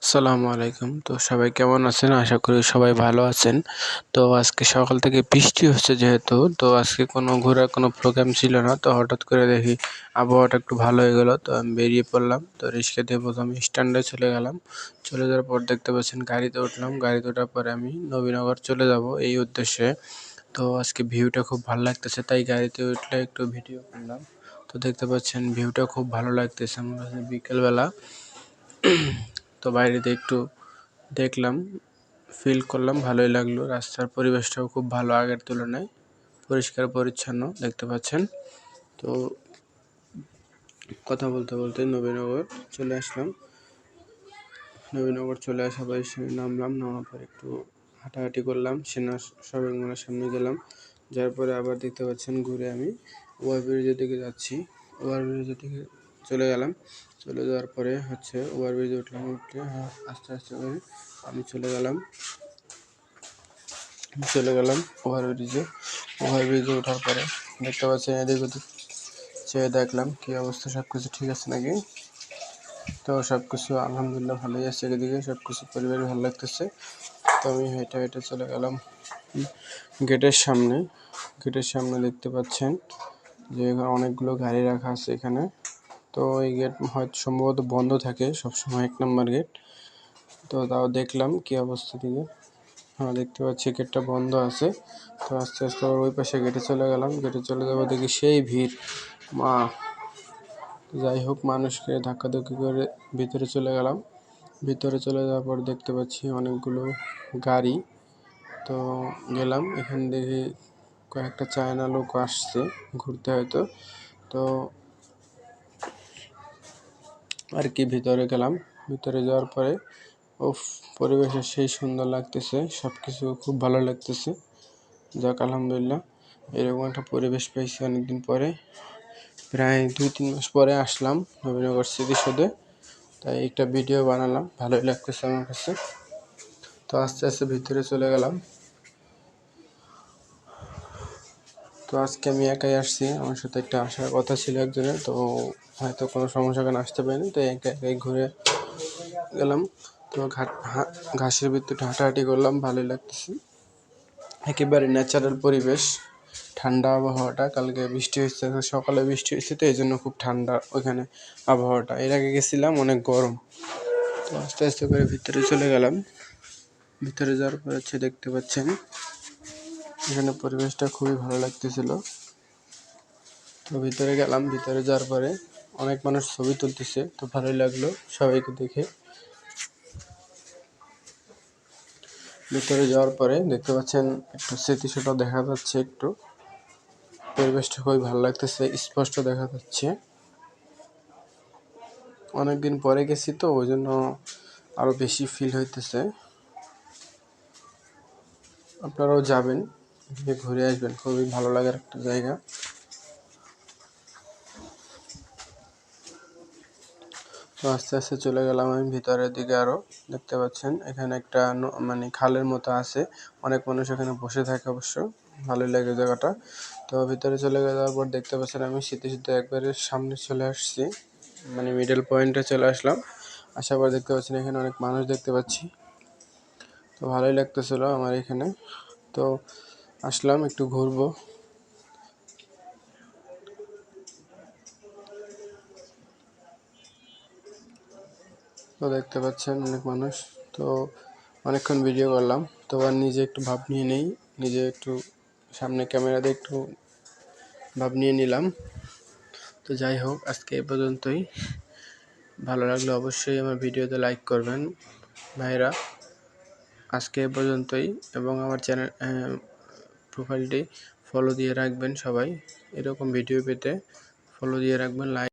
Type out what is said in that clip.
আসসালামু আলাইকুম। তো সবাই কেমন আছেন? আশা করি সবাই ভালো আছেন। তো আজকে সকাল থেকে বৃষ্টি হচ্ছে যেহেতু, তো আজকে কোনো ঘোরার কোনো প্রোগ্রাম ছিল না। তো হঠাৎ করে দেখি আবহাওয়াটা একটু ভালো হয়ে গেল। তো আমি বেরিয়ে পড়লাম। তো রিক্সা দিয়ে প্রথমে স্ট্যান্ডে চলে গেলাম। চলে যাওয়ার পর দেখতে পাচ্ছেন গাড়িতে উঠলাম। গাড়িতে ওঠার পরে আমি নবীনগর চলে যাব এই উদ্দেশ্যে। তো আজকে ভিউটা খুব ভালো লাগতেছে, তাই গাড়িতে উঠলে একটু ভিডিও করলাম। তো দেখতে পাচ্ছেন ভিউটা খুব ভালো লাগতেছে। মনে হচ্ছে বিকেলবেলা। তো বাইরেতে একটু দেখলাম, ফিল করলাম, ভালোই লাগলো। রাস্তার পরিবেশটাও খুব ভালো আগের তুলনায়, পরিষ্কার পরিচ্ছন্ন দেখতে পাচ্ছেন। তো কথা বলতে বলতে নবীনগর চলে আসলাম। নবীনগর চলে আসা পরে নামলাম, নামার পর একটু হাঁটাহাঁটি করলাম, সেনা শপিং মলের সামনে গেলাম। যার পরে আবার দেখতে পাচ্ছেন ঘুরে আমি ওভারব্রিজের দিকে যাচ্ছি। ওভারব্রিজের দিকে চলে গেলাম। চলে যাওয়ার পরে ওভারব্রিজে উঠলাম। উঠে আস্তে আস্তে করে আমি চলে গেলাম ওভারব্রিজে ওঠার পরে দেখতে পাচ্ছেন এদিক ওদিক চেয়ে দেখলাম কী অবস্থা, সব কিছু ঠিক আছে নাকি। তো সব কিছু আলহামদুলিল্লাহ ভালোই আছে, এদিকে সব কিছু পরিবেশ ভালো লাগতেছে। তো আমি হেঁটে হেঁটে চলে গেলাম গেটের সামনে দেখতে পাচ্ছেন যে এখানে অনেকগুলো গাড়ি রাখা আছে এখানে। তো এই গেট হয়তো সম্ভবত বন্ধ থাকে সবসময়, 1 নম্বর গেট। তো তাও দেখলাম কি অবস্থা দিকে। হ্যাঁ, দেখতে পাচ্ছি গেটটা বন্ধ আছে। তো আস্তে আস্তে ওই পাশে গেটে চলে গেলাম। গেটে চলে যাবো দেখি সেই ভিড়, মা! যাই হোক, মানুষকে ধাক্কাধাক্কি করে ভিতরে চলে গেলাম। ভিতরে চলে যাওয়ার পর দেখতে পাচ্ছি অনেকগুলো গাড়ি। তো গেলাম, এখানে দেখি কয়েকটা চায়না লোক আসছে ঘুরতে হয়তো। তো আর কি ভিতরে গেলাম। ভিতরে যাওয়ার পরে পরিবেশে সেই সুন্দর লাগতেছে, সব কিছু খুব ভালো লাগতেছে। যাক আলহামদুলিল্লাহ, এরকম একটা পরিবেশ পেয়েছি অনেকদিন পরে। প্রায় 2-3 মাস পরে আসলাম নবীনগর স্মৃতিসৌধে, তাই একটা ভিডিও বানালাম, ভালোই লাগতেছে আমার কাছে। তো আস্তে আস্তে ভিতরে চলে গেলাম। তো আজকে আমি একাই আসছি, আমার সাথে একটা আসার কথা ছিল একজনের, তো হয়তো কোনো সমস্যার কারণে আসতে পারিনি, তো একাই ঘুরে গেলাম। তো ঘাসের ভিতরে হাঁটাহাঁটি করলাম, ভালোই লাগতেছে। একেবারে ন্যাচারাল পরিবেশ, ঠান্ডা আবহাওয়াটা। কালকে বৃষ্টি হয়েছে, সকালে বৃষ্টি হয়েছে, তো এই জন্য খুব ঠান্ডা ওইখানে আবহাওয়াটা। এর আগে গেছিলাম অনেক গরম। তো আস্তে আস্তে করে ভিতরে চলে গেলাম। ভিতরে যাওয়ার পর দেখতে পাচ্ছেন এখানে পরিবেশটা খুবই ভালো লাগতেছিল। তো ভিতরে গেলাম, ভিতরে যাওয়ার পরে অনেক মানুষ ছবি তুলতেছে, তো ভালোই লাগলো সবাইকে দেখে। ভিতরে যাওয়ার পরে দেখতে পাচ্ছেন একটু স্মৃতিসৌধ দেখা যাচ্ছে, একটু পরিবেশটা খুবই ভালো লাগতেছে, স্পষ্ট দেখা যাচ্ছে। অনেকদিন পরে গেছি তো ওই জন্য আরো বেশি ফিল হইতেছে। আপনারাও যাবেন, গিয়ে ঘুরে আসবেন, খুবই ভালো লাগার একটা জায়গা। তো আস্তে আস্তে চলে গেলাম আমি ভিতরের দিকে। আরো দেখতে পাচ্ছেন এখানে একটা মানে খালের মতো আছে, অনেক মানুষ এখানে বসে থাকে, অবশ্য ভালোই লাগে জায়গাটা। তো ভিতরে চলে যাওয়ার পর দেখতে পাচ্ছেন আমি স্মৃতিসৌধ একবারে সামনে চলে আসছি, মানে মিডল পয়েন্টে চলে আসলাম। আসার পর দেখতে পাচ্ছেন এখানে অনেক মানুষ দেখতে পাচ্ছি, তো ভালোই লাগতেছিল আমার এখানে। তো আসলাম একটু ঘুরবো। তো দেখতে পাচ্ছেন অনেক মানুষ। তো অনেকক্ষণ ভিডিও করলাম, তো আর নিজে একটু ভাব নিয়ে নেই, নিজে একটু সামনে ক্যামেরাতে একটু ভাব নিয়ে নিলাম। তো যাই হোক, আজকে এ পর্যন্তই। ভালো লাগলে অবশ্যই আমার ভিডিওতে লাইক করবেন ভাইরা। আজকে এ পর্যন্তই, এবং আমার চ্যানেল প্রোফাইলটি ফলো দিয়ে রাখবেন সবাই। এরকম ভিডিও পেতে ফলো দিয়ে রাখবেন, লাইক